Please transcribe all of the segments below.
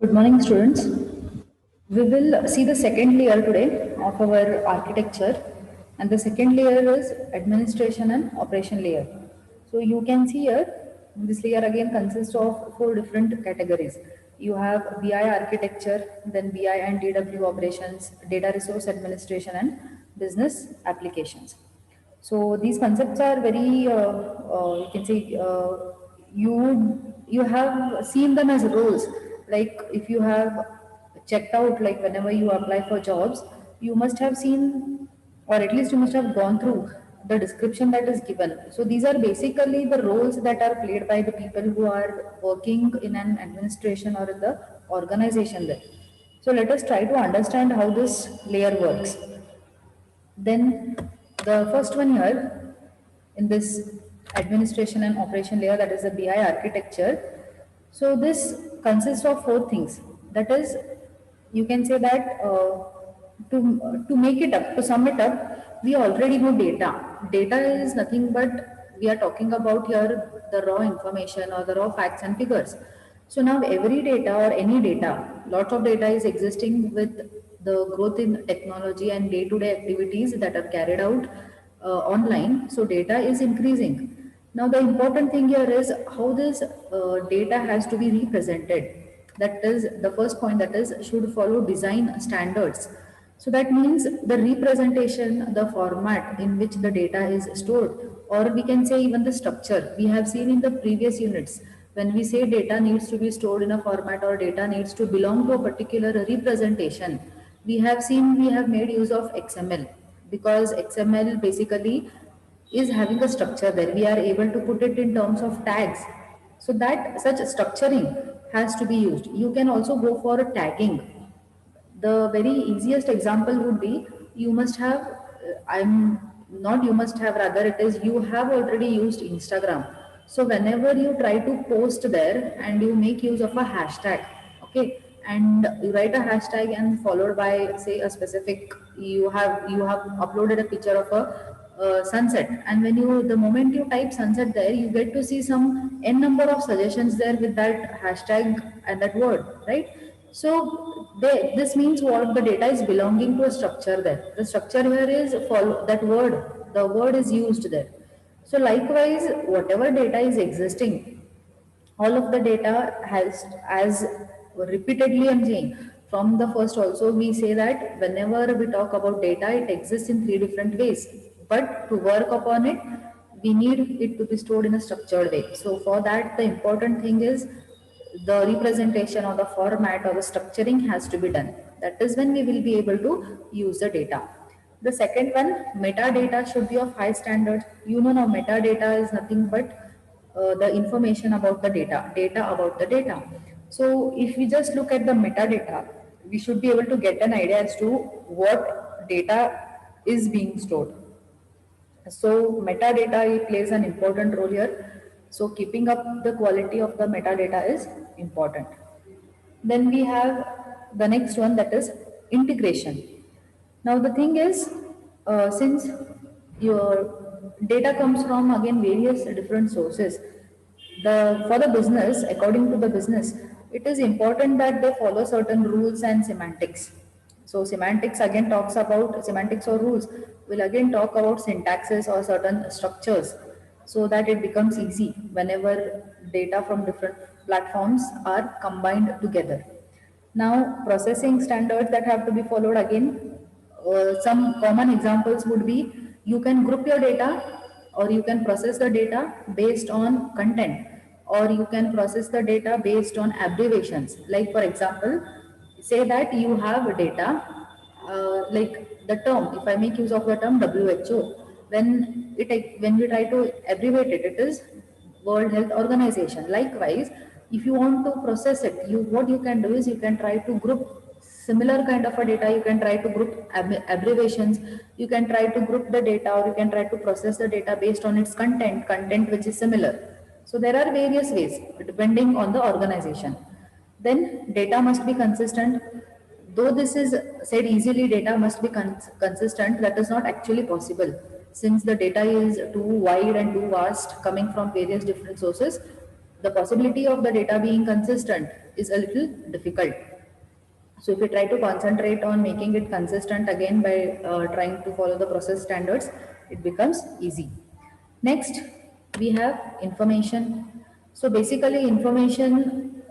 Good morning, students. We will see the second layer today of our architecture, and the second layer is administration and operation layer. So you can see here, this layer again consists of four different categories. You have BI architecture, then BI and DW operations, data resource administration, and business applications. So these concepts are very, you can say, you have seen them as roles. Like if you have checked out, like whenever you apply for jobs, you must have seen, or at least you must have gone through the description that is given. So these are basically the roles that are played by the people who are working in an administration or in the organization there. So let us try to understand how this layer works. Then the first one here in this administration and operation layer, that is the BI architecture. So this consists of four things. That is, you can say that to make it up, to sum it up, we already know data. Data is nothing but we are talking about here the raw information or the raw facts and figures. So now every data or any data, lots of data is existing with the growth in technology and day-to-day activities that are carried out online. So data is increasing. Now the important thing here is how this data has to be represented. That is the first point, that is should follow design standards. So that means the representation, the format in which the data is stored, or we can say even the structure. We have seen in the previous units, when we say data needs to be stored in a format or data needs to belong to a particular representation, we have seen we have made use of XML, because XML basically is having a structure there. We are able to put it in terms of tags. So that such structuring has to be used. You can also go for tagging. The very easiest example would be, you must have, I'm not you must have, rather it is you have already used Instagram. So whenever you try to post there and you make use of a hashtag, okay, and you write a hashtag and followed by say a specific, you have uploaded a picture of a sunset, and when you the moment you type sunset there, you get to see some n number of suggestions there with that hashtag and that word, right? So this means what, the data is belonging to a structure there. The structure here is follow that word. The word is used there. So likewise, whatever data is existing, all of the data has, as repeatedly I'm saying, from the first also we say that whenever we talk about data, it exists in three different ways. But to work upon it, we need it to be stored in a structured way. So for that, the important thing is the representation or the format or the structuring has to be done. That is when we will be able to use the data. The second one, metadata should be of high standard. You know now metadata is nothing but the information about the data about the data. So if we just look at the metadata, we should be able to get an idea as to what data is being stored. So metadata plays an important role here. So keeping up the quality of the metadata is important. Then we have the next one, that is integration. Now the thing is, since your data comes from again various different sources, the for the business, according to the business, it is important that they follow certain rules and semantics. So semantics again talks about semantics or rules will again talk about syntaxes or certain structures, so that it becomes easy whenever data from different platforms are combined together. Now, processing standards that have to be followed again, some common examples would be, you can group your data or you can process the data based on content, or you can process the data based on abbreviations. Like for example, say that you have data, like the term, if I make use of the term WHO, when we try to abbreviate it, it is World Health Organization. Likewise, if you want to process it, what you can do is you can try to group similar kind of a data. You can try to group abbreviations. You can try to group the data, or you can try to process the data based on its content which is similar. So there are various ways depending on the organization. Then data must be consistent. Though this is said easily, data must be consistent, that is not actually possible, since the data is too wide and too vast coming from various different sources. the possibility of the data being consistent is a little difficult. So if we try to concentrate on making it consistent again by trying to follow the process standards, it becomes easy. Next, we have information. So basically information,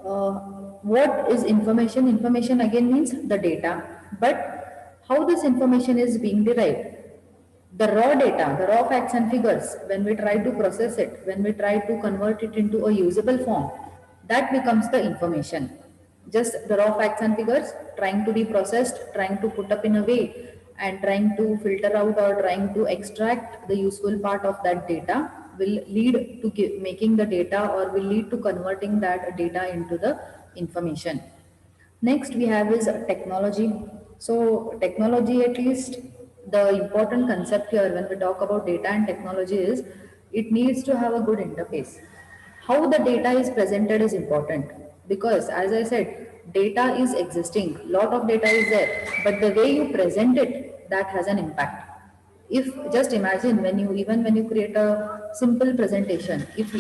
what is information? Information again means the data, but how this information is being derived. The raw data, the raw facts and figures, when we try to process it, when we try to convert it into a usable form, that becomes the information. Just the raw facts and figures trying to be processed, trying to put up in a way, and trying to filter out or trying to extract the useful part of that data will lead to making the data, or will lead to converting that data into the information. Next we have is technology. So technology, at least the important concept here when we talk about data and technology is it needs to have a good interface. How the data is presented is important, because as I said, data is existing, lot of data is there, but the way you present it, that has an impact. If just imagine, when you, even when you create a simple presentation, if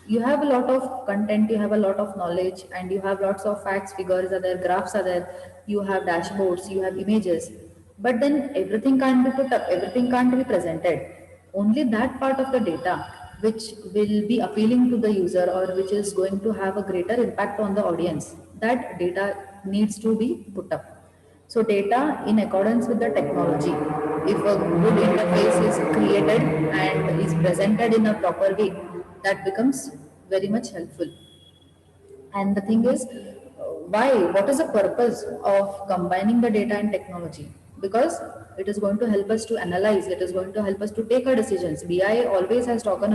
you have a lot of content, you have a lot of knowledge, and you have lots of facts, figures are there, graphs are there, you have dashboards, you have images, but then everything can't be put up, everything can't be presented. Only that part of the data which will be appealing to the user, or which is going to have a greater impact on the audience, that data needs to be put up. So data in accordance with the technology, if a good interface is created and is presented in a proper way, that becomes very much helpful. And the thing is, why? What is the purpose of combining the data and technology? Because it is going to help us to analyze, it is going to help us to take our decisions. BI always has spoken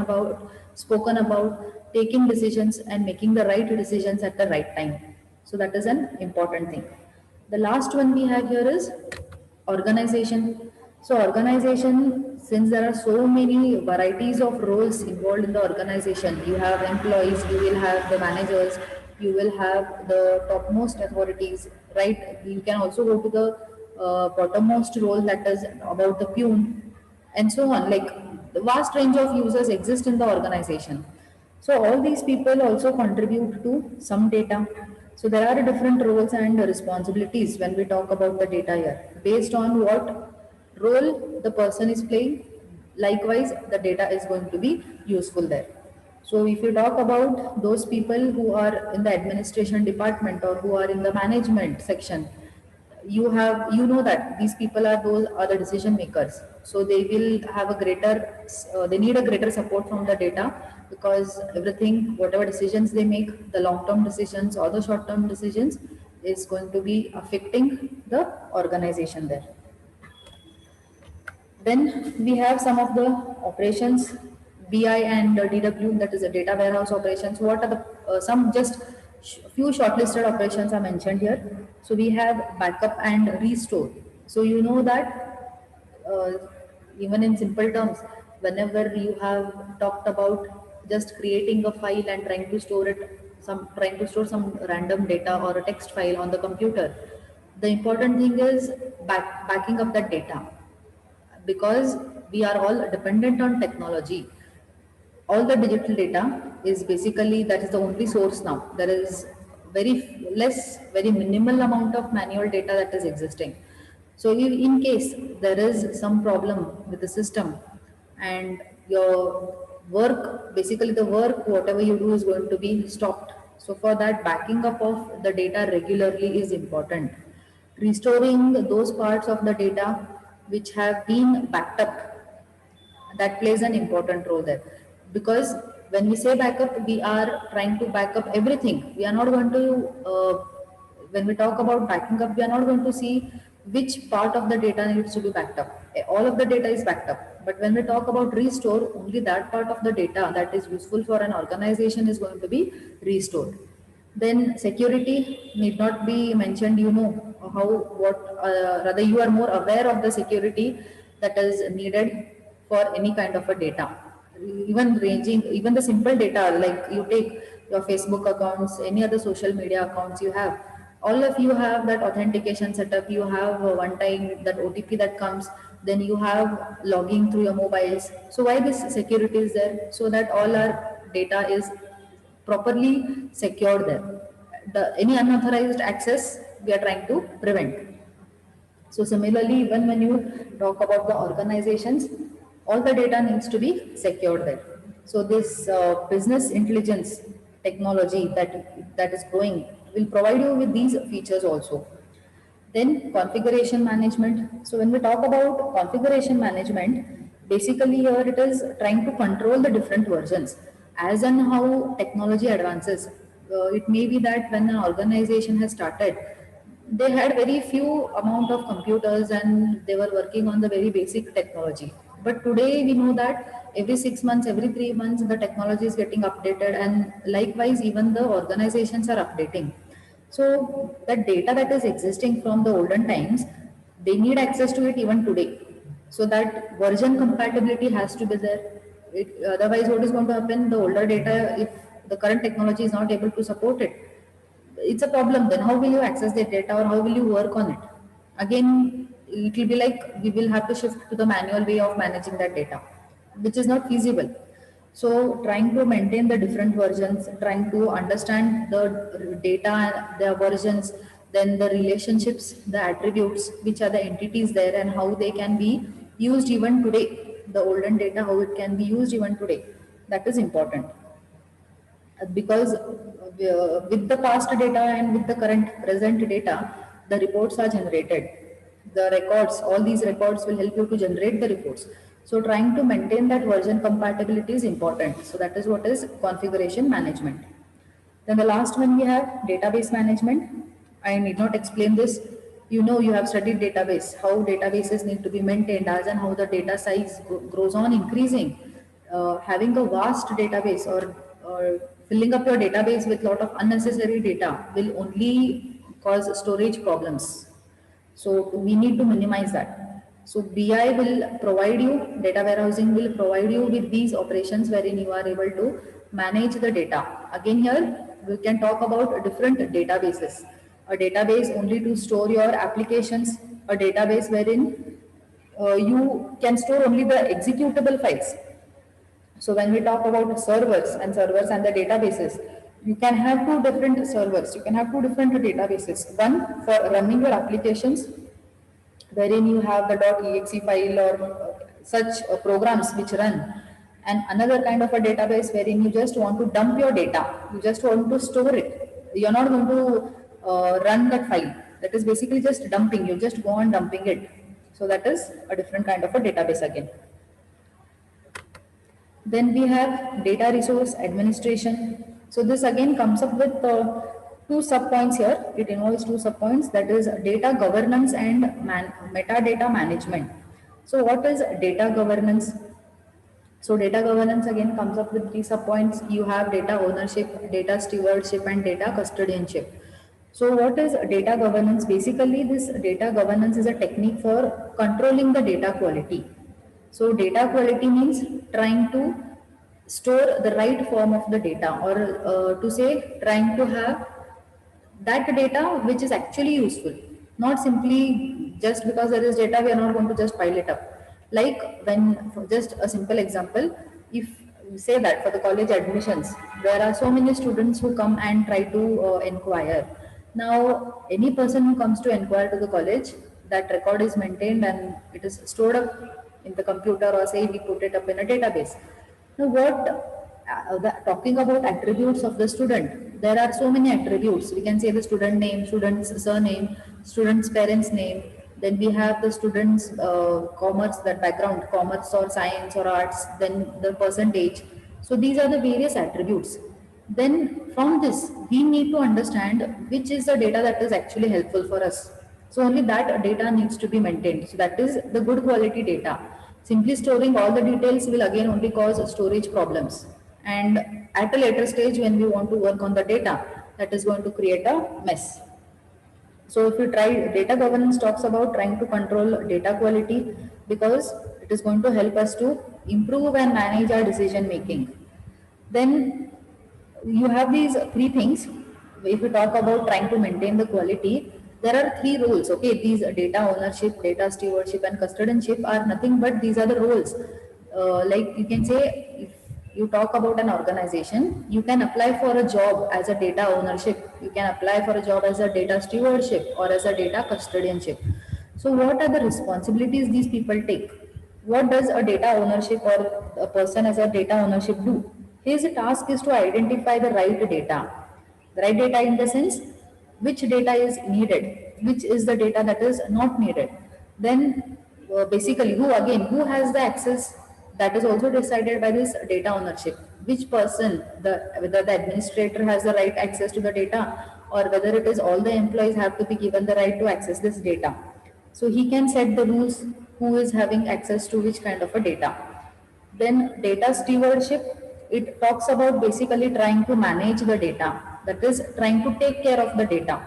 about taking decisions and making the right decisions at the right time. So that is an important thing. The last one we have here is organization. So organization, since there are so many varieties of roles involved in the organization, you have employees, you will have the managers, you will have the topmost authorities, right? You can also go to the bottommost role, that is about the peon, and so on. Like, the vast range of users exist in the organization. So all these people also contribute to some data. So there are different roles and responsibilities when we talk about the data here. Based on what role the person is playing, likewise the data is going to be useful there. So if you talk about those people who are in the administration department or who are in the management section, you know that these people are those are the decision makers, so they will have a greater they need a greater support from the data, because everything, whatever decisions they make, the long term decisions or the short term decisions, is going to be affecting the organization there. Then we have some of the operations, BI and DW, that is a data warehouse operations. What are the some just few shortlisted operations are mentioned here. So we have backup and restore. So you know that uh, even in simple terms, whenever you have talked about just creating a file and trying to store some random data or a text file on the computer, the important thing is backing up that data, because we are all dependent on technology. All the digital data is basically, that is the only source now. There is very minimal amount of manual data that is existing. So if in case there is some problem with the system, and your work, basically the work, whatever you do is going to be stopped. So for that, backing up of the data regularly is important. Restoring those parts of the data which have been backed up, that plays an important role there, because when we say backup, we are trying to back up everything. We are not going to when we talk about backing up, we are not going to see which part of the data needs to be backed up. All of the data is backed up, but when we talk about restore, only that part of the data that is useful for an organization is going to be restored. Then security need not be mentioned. You know how, what rather you are more aware of the security that is needed for any kind of a data, even ranging, even the simple data, like you take your Facebook accounts, any other social media accounts you have, all of you have that authentication setup, you have one time that OTP that comes, then you have logging through your mobiles. So why this security is there? So that all our data is properly secured there. Any unauthorized access we are trying to prevent. So similarly, even when you talk about the organizations, all the data needs to be secured there. So this business intelligence technology that is growing will provide you with these features also. Then configuration management. So when we talk about configuration management, basically here it is trying to control the different versions. As and how technology advances, it may be that when an organization has started, they had very few amount of computers and they were working on the very basic technology. But today we know that every 6 months, every 3 months, the technology is getting updated, and likewise even the organizations are updating. So that data that is existing from the olden times, they need access to it even today. So that version compatibility has to be there. Otherwise, what is going to happen? The older data, if the current technology is not able to support it, it's a problem. Then how will you access the data, or how will you work on it? Again, it will be like we will have to shift to the manual way of managing that data, which is not feasible. So trying to maintain the different versions, trying to understand the data, the versions, then the relationships, the attributes, which are the entities there and how they can be used even today. The olden data, how it can be used even today. That is important. Because with the past data and with the current present data, the reports are generated. The records, all these records will help you to generate the reports. So trying to maintain that version compatibility is important. So that is what is configuration management. Then the last one we have database management. I need not explain this. You know, you have studied database, how databases need to be maintained as and how the data size grows on increasing. Having a vast database, or filling up your database with lot of unnecessary data will only cause storage problems. So we need to minimize that. So BI will provide you, data warehousing will provide you with these operations wherein you are able to manage the data. Again here, we can talk about different databases. A database only to store your applications, a database wherein you can store only the executable files. So when we talk about servers and the databases, you can have two different servers, you can have two different databases. One for running your applications, wherein you have the .exe file or such programs which run, and another kind of a database wherein you just want to dump your data, you just want to store it. You're not going to run that file. That is basically just dumping, you just go on dumping it. So that is a different kind of a database again. Then we have data resource administration. So this again comes up with two sub-points here. It involves two sub-points, that is data governance and metadata management. So what is data governance? So data governance again comes up with three sub-points. You have data ownership, data stewardship, and data custodianship. So what is data governance? Basically, this data governance is a technique for controlling the data quality. So data quality means trying to store the right form of the data, or to say trying to have that data which is actually useful, not simply just because there is data we are not going to just pile it up. Like when, for just a simple example, if we say that for the college admissions there are so many students who come and try to inquire. Now any person who comes to inquire to the college, that record is maintained and it is stored up in the computer, or say we put it up in a database. Now talking about attributes of the student, there are so many attributes. We can say the student name, student's surname, student's parents' name. Then we have the student's commerce, that background, commerce or science or arts, then the percentage. So these are the various attributes. Then from this, we need to understand which is the data that is actually helpful for us. So only that data needs to be maintained. So that is the good quality data. Simply storing all the details will again only cause storage problems. And at a later stage when we want to work on the data, that is going to create a mess. So if you try, data governance talks about trying to control data quality, because it is going to help us to improve and manage our decision making. Then you have these three things. If we talk about trying to maintain the quality, there are three roles. Okay, these data ownership, data stewardship, and custodianship are nothing but these are the roles. Like you can say, if you talk about an organization, you can apply for a job as a data ownership, you can apply for a job as a data stewardship or as a data custodianship. So what are the responsibilities these people take? What does a data ownership or a person as a data ownership do? His task is to identify the right data. The right data in the sense which data is needed, which is the data that is not needed. Then basically who has the access, that is also decided by this data ownership. Which person, whether the administrator has the right access to the data or whether it is all the employees have to be given the right to access this data. So he can set the rules who is having access to which kind of a data. Then data stewardship, it talks about basically trying to manage the data, that is trying to take care of the data,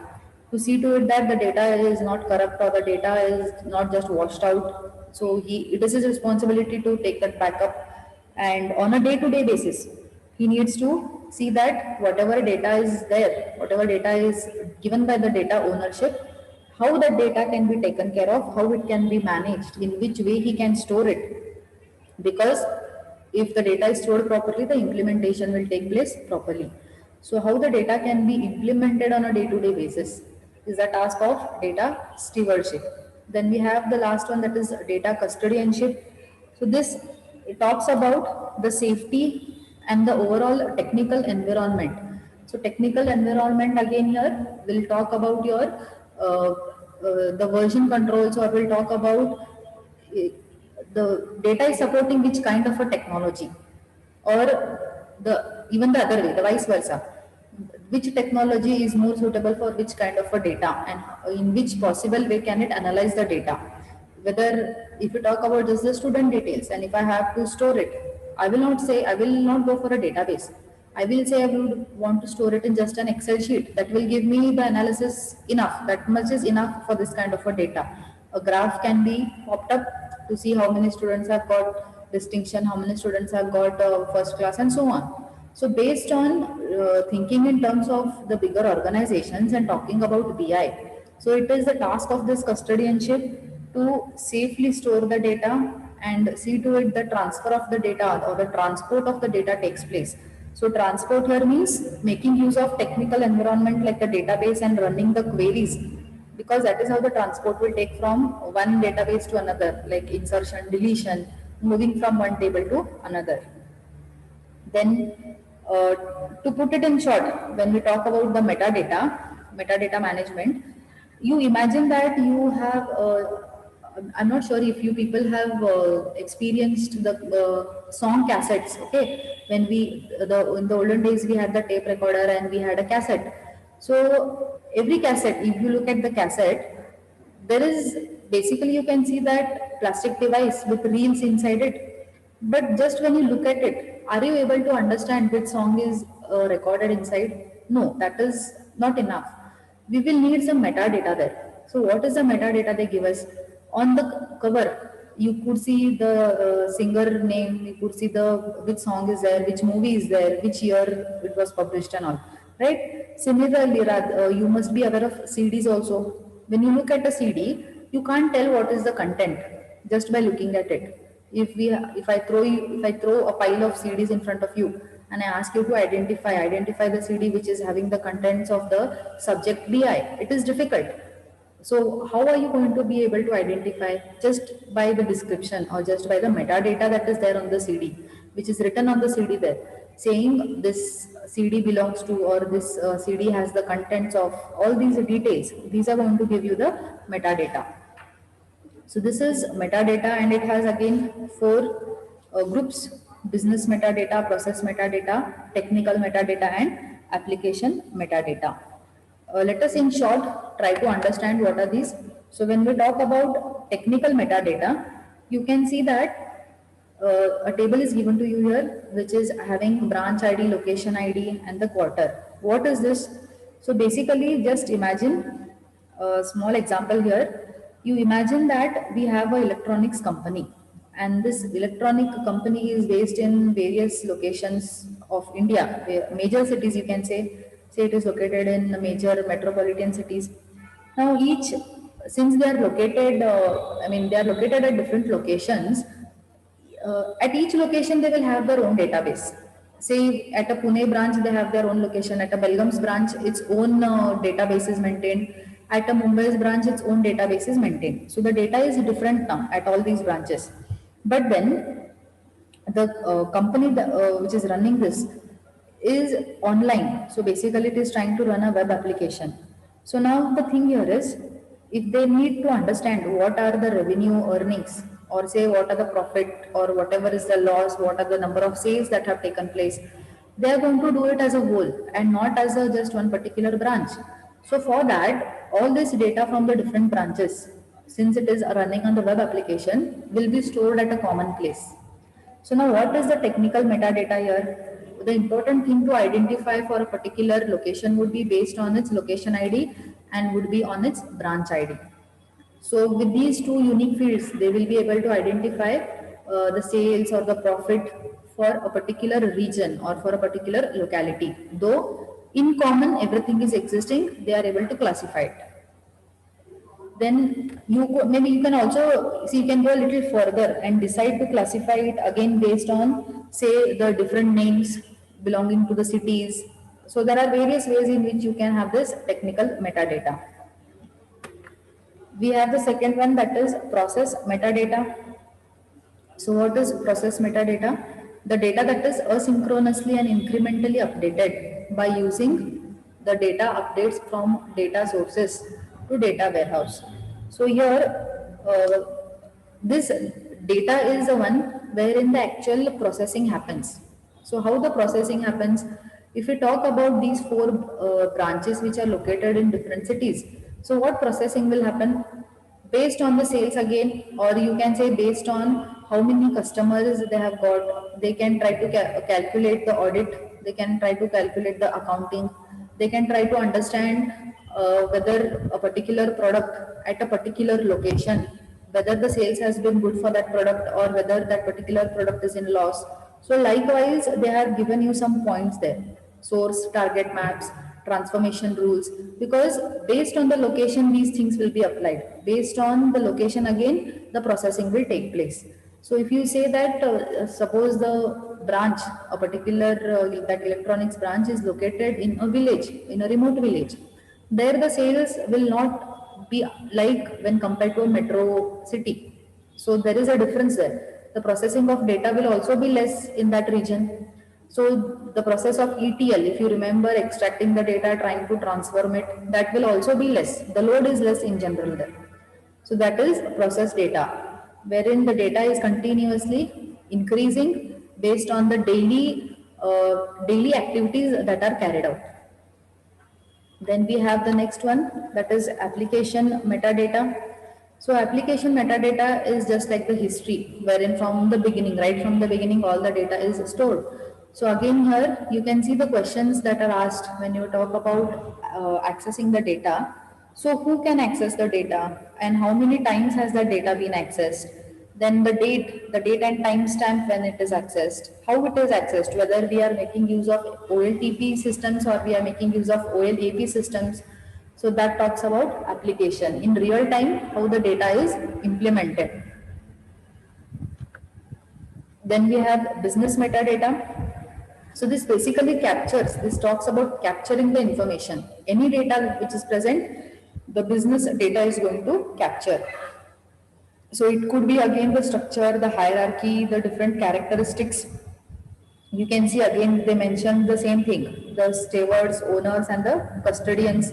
to see to it that the data is not corrupt or the data is not just washed out. So it is his responsibility to take that backup, and on a day-to-day basis, he needs to see that whatever data is there, whatever data is given by the data ownership, how that data can be taken care of, how it can be managed, in which way he can store it, because if the data is stored properly, the implementation will take place properly. So how the data can be implemented on a day-to-day basis is the task of data stewardship. Then we have the last one, that is data custodianship. So this, it talks about the safety and the overall technical environment. So technical environment again here will talk about your the version controls, or will talk about the data is supporting which kind of a technology, or the even the other way, the vice versa, which technology is more suitable for which kind of a data, and in which possible way can it analyze the data. Whether, if you talk about just the student details, and if I have to store it, I will not go for a database. I will say I would want to store it in just an Excel sheet that will give me the analysis enough. That much is enough for this kind of a data. A graph can be popped up to see how many students have got distinction, how many students have got first class, and so on. So based on thinking in terms of the bigger organizations and talking about BI, so it is the task of this custodianship to safely store the data and see to it the transfer of the data or the transport of the data takes place. So transport here means making use of technical environment like the database and running the queries, because that is how the transport will take from one database to another, like insertion, deletion, moving from one table to another. Then, to put it in short, when we talk about the metadata management, you imagine that you have, I'm not sure if you people have experienced the song cassettes, okay? When in the olden days, we had the tape recorder and we had a cassette. So, every cassette, if you look at the cassette, there is basically, you can see that plastic device with reels inside it, but just when you look at it, are you able to understand which song is recorded inside? No, that is not enough. We will need some metadata there. So what is the metadata they give us? On the cover, you could see the singer name, you could see the which song is there, which movie is there, which year it was published and all. Right? Similarly, you must be aware of CDs also. When you look at a CD, you can't tell what is the content just by looking at it. If I throw a pile of CDs in front of you and I ask you to identify the CD which is having the contents of the subject BI, it is difficult. So how are you going to be able to identify? Just by the description or just by the metadata that is there on the CD, which is written on the CD there, saying this CD belongs to, or this CD has the contents of all these details. These are going to give you the metadata. So this is metadata, and it has again four groups: business metadata, process metadata, technical metadata, and application metadata. Let us in short try to understand what are these. So when we talk about technical metadata, you can see that a table is given to you here, which is having branch ID, location ID, and the quarter. What is this? So basically, just imagine a small example here. You imagine that we have an electronics company, and this electronic company is based in various locations of India, major cities, you can say it is located in major metropolitan cities. Now since they are located, they are located at different locations, At each location they will have their own database. Say at a Pune branch they have their own location, at a Belgaum's branch its own database is maintained, at a Mumbai's branch its own database is maintained. So the data is different now at all these branches. But then the company which is running this is online. So basically it is trying to run a web application. So now the thing here is, if they need to understand what are the revenue earnings, or say what are the profit or whatever is the loss, what are the number of sales that have taken place, they are going to do it as a whole and not as a just one particular branch. So for that, all this data from the different branches, since it is running on the web application, will be stored at a common place. So now what is the technical metadata here? The important thing to identify for a particular location would be based on its location ID and would be on its branch ID. So with these two unique fields, they will be able to identify the sales or the profit for a particular region or for a particular locality. Though in common everything is existing, they are able to classify it. Then maybe you can also see, you can go a little further and decide to classify it again based on say the different names belonging to the cities. So there are various ways in which you can have this technical metadata. We have the second one, that is process metadata. So what is process metadata? The data that is asynchronously and incrementally updated by using the data updates from data sources to data warehouse. So here this data is the one wherein the actual processing happens. So how the processing happens? If we talk about these four branches which are located in different cities, so what processing will happen? Based on the sales again, or you can say based on how many customers they have got, they can try to calculate the audit, they can try to calculate the accounting, they can try to understand whether a particular product at a particular location, whether the sales has been good for that product or whether that particular product is in loss. So likewise, they have given you some points there: source, target maps, transformation rules, because based on the location these things will be applied. Based on the location again, the processing will take place. So if you say that suppose the branch, a particular that electronics branch is located in a village, in a remote village, there the sales will not be like when compared to a metro city. So there is a difference there. The processing of data will also be less in that region. So the process of ETL, if you remember, extracting the data, trying to transform it, that will also be less. The load is less in general there. So that is process data, wherein the data is continuously increasing based on the daily activities that are carried out. Then we have the next one, that is application metadata. So application metadata is just like the history, wherein from the beginning, right from the beginning, all the data is stored. So again here you can see the questions that are asked when you talk about accessing the data. So who can access the data and how many times has the data been accessed? Then the date and timestamp when it is accessed, how it is accessed, whether we are making use of OLTP systems or we are making use of OLAP systems. So that talks about application in real time, how the data is implemented. Then we have business metadata. So this basically captures, this talks about capturing the information. Any data which is present, the business data is going to capture. So it could be again the structure, the hierarchy, the different characteristics. You can see again they mention the same thing: the stewards, owners, and the custodians,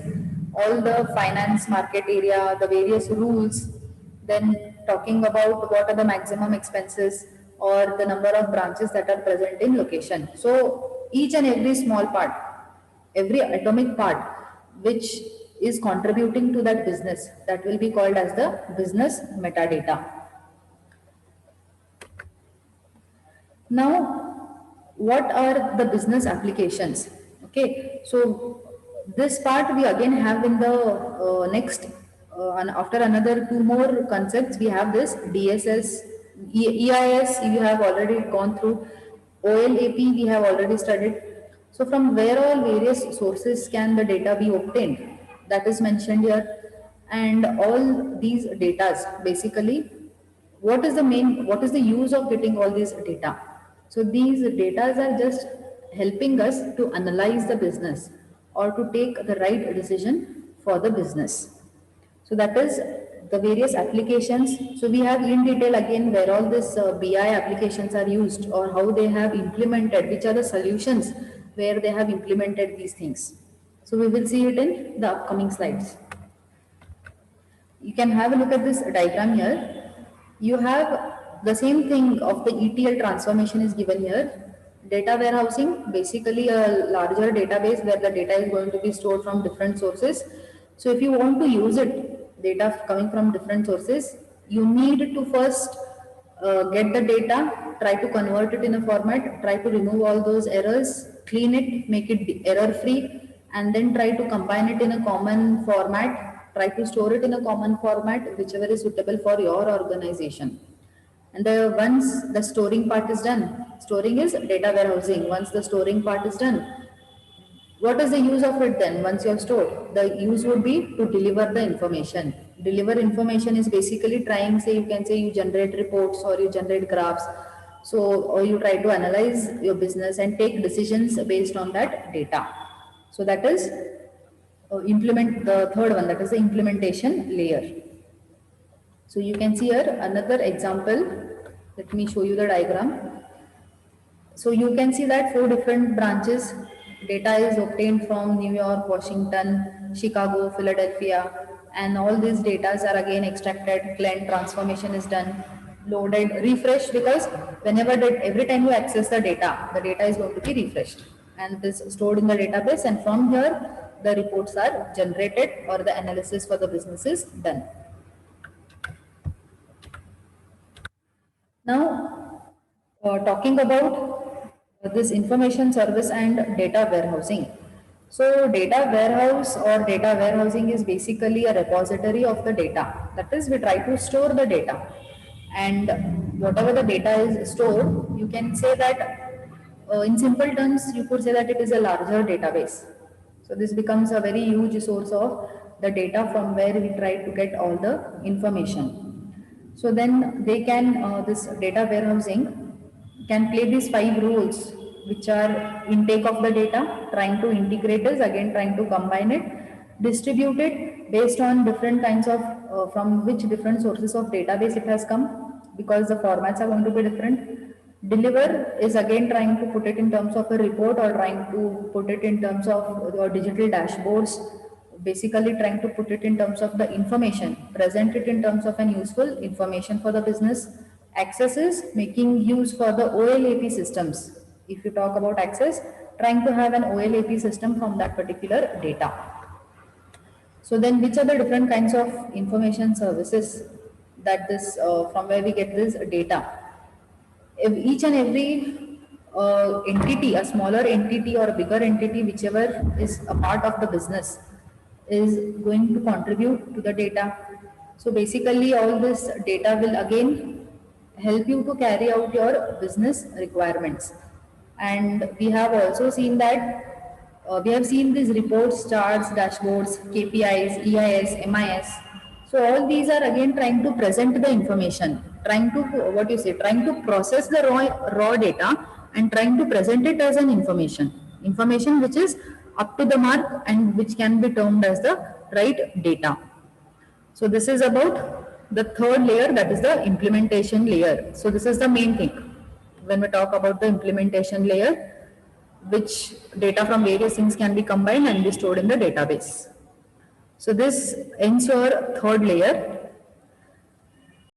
all the finance market area, the various rules. Then talking about what are the maximum expenses or the number of branches that are present in location. So each and every small part, every atomic part which is contributing to that business, that will be called as the business metadata. Now, what are the business applications? Okay, so this part we again have in the next, after another two more concepts, we have this DSS, EIS, you have already gone through, OLAP we have already studied. So from where all various sources can the data be obtained? That is mentioned here. And all these datas basically what is the use of getting all these data? So these data are just helping us to analyze the business or to take the right decision for the business. So that is the various applications. So we have in detail again where all this BI applications are used or how they have implemented, which are the solutions where they have implemented these things. So we will see it in the upcoming slides. You can have a look at this diagram here. You have the same thing of the ETL transformation is given here. Data warehousing, basically a larger database where the data is going to be stored from different sources. So if you want to use it, data coming from different sources, you need to first get the data, try to convert it in a format, try to remove all those errors, clean it, make it error free, and then try to combine it in a common format, try to store it in a common format, whichever is suitable for your organization. And once the storing part is done, storing is data warehousing. Once the storing part is done, what is the use of it then once you have stored? The use would be to deliver the information. Deliver information is basically trying, say you can say you generate reports or you generate graphs. So, or you try to analyze your business and take decisions based on that data. So that is implement the third one, that is the implementation layer. So you can see here another example. Let me show you the diagram. So you can see that 4 different branches. Data is obtained from New York, Washington, Chicago, Philadelphia, and all these data are again extracted, cleansed, transformation is done, loaded, refreshed, because whenever every time you access the data is going to be refreshed and this is stored in the database, and from here the reports are generated or the analysis for the business is done. Now, talking about this information service and data warehousing. So, data warehouse or data warehousing is basically a repository of the data. That is, we try to store the data, and whatever the data is stored, you can say that in simple terms, you could say that it is a larger database. So, this becomes a very huge source of the data from where we try to get all the information. So then they can, this data warehousing can play these 5 roles, which are intake of the data, trying to integrate it, again trying to combine it, distribute it based on different kinds of, from which different sources of database it has come, because the formats are going to be different. Deliver is again trying to put it in terms of a report or trying to put it in terms of digital dashboards, basically trying to put it in terms of the information, present it in terms of an useful information for the business. Access is making use for the OLAP systems. If you talk about access, trying to have an OLAP system from that particular data. So then which are the different kinds of information services that this, from where we get this data? If each and every entity, a smaller entity or a bigger entity, whichever is a part of the business, is going to contribute to the data. So basically all this data will again help you to carry out your business requirements. And we have also seen that we have seen these reports, charts, dashboards, KPIs, EIS, MIS. So all these are again trying to present the information, trying to, what you say, trying to process the raw data and trying to present it as an information which is up to the mark and which can be termed as the right data. So this is about the third layer, that is the implementation layer. So this is the main thing when we talk about the implementation layer, which data from various things can be combined and be stored in the database. So this ends your third layer.